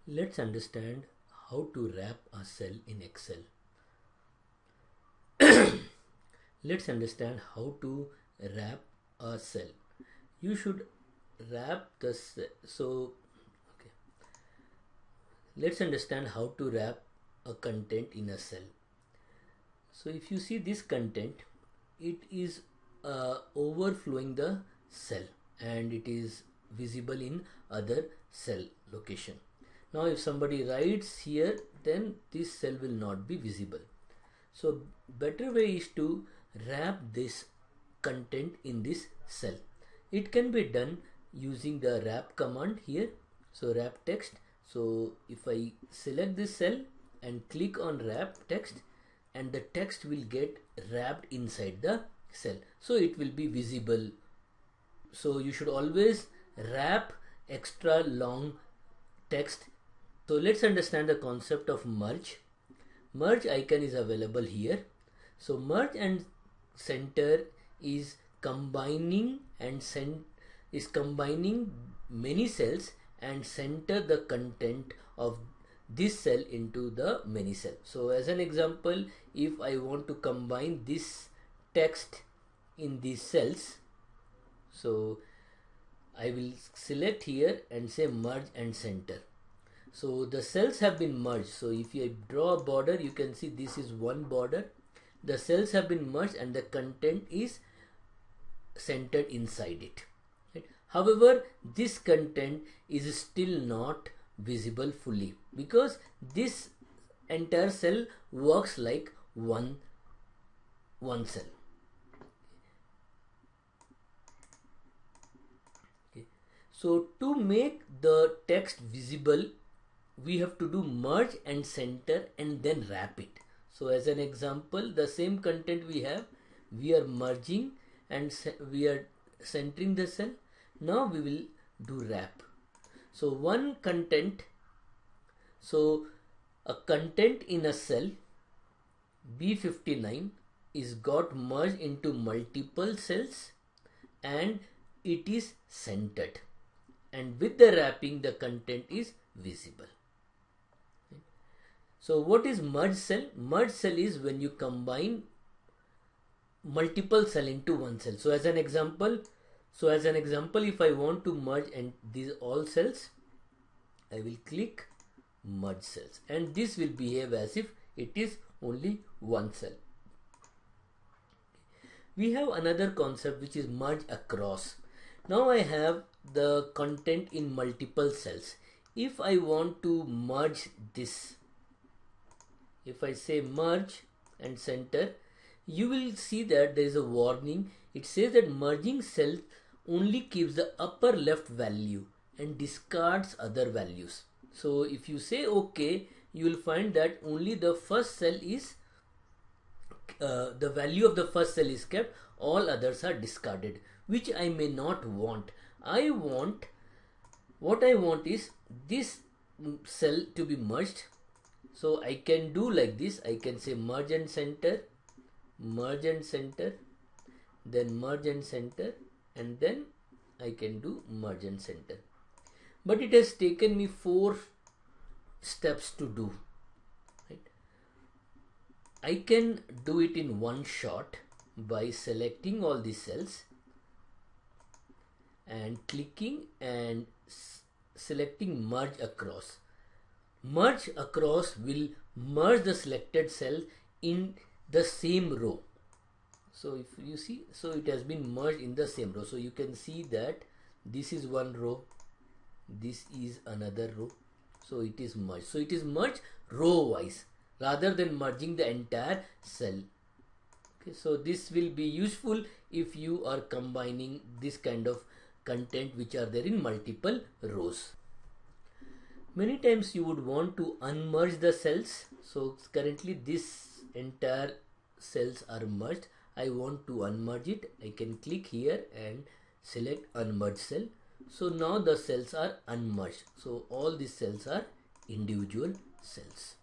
Let's understand how to wrap a cell in Excel. Let's understand how to wrap a cell. You should wrap the cell. Okay. Let's understand how to wrap a content in a cell. So if you see this content, it is overflowing the cell and it is visible in other cell location. Now if somebody writes here, then this cell will not be visible. So better way is to wrap this content in this cell. It can be done using the wrap command here. So wrap text. So if I select this cell and click on wrap text, and the text will get wrapped inside the cell, so it will be visible. So you should always wrap extra long text. So let's understand the concept of merge. Merge icon is available here. So merge and center is combining many cells and center the content of this cell into the many cell. So as an example, if I want to combine this text in these cells, so I will select here and say merge and center. So the cells have been merged. So if I draw a border, you can see this is one border. The cells have been merged and the content is centered inside it. Right? However, this content is still not visible fully because this entire cell works like one cell. Okay. So to make the text visible, we have to do merge and center and then wrap it. So as an example, the same content we are merging and we are centering the cell. Now we will do wrap. So one content, so a content in a cell B59 is got merged into multiple cells and it is centered, and with the wrapping the content is visible. So what is merge cell? Merge cell is when you combine multiple cell into one cell. So as an example, if I want to merge and these all cells, I will click merge cells and this will behave as if it is only one cell. We have another concept which is merge across. Now I have the content in multiple cells. If I want to merge this, if I say merge and center, you will see that there is a warning. It says that merging cell only keeps the upper left value and discards other values. So if you say OK, you will find that only the first cell is the value of the first cell is kept, all others are discarded, which I may not want. What I want is this cell to be merged. So I can do like this. I can say merge and center, then merge and center, and then I can do merge and center. But it has taken me 4 steps to do. Right? I can do it in one shot by selecting all these cells and clicking and selecting merge across. Merge across will merge the selected cell in the same row. So if you see, so it has been merged in the same row. So you can see that this is one row, this is another row. So it is merged. So it is merged row wise rather than merging the entire cell. Okay, so this will be useful if you are combining this kind of content which are there in multiple rows. Many times you would want to unmerge the cells. So currently this entire cells are merged. I want to unmerge it. I can click here and select unmerge cell. So now the cells are unmerged. So all these cells are individual cells.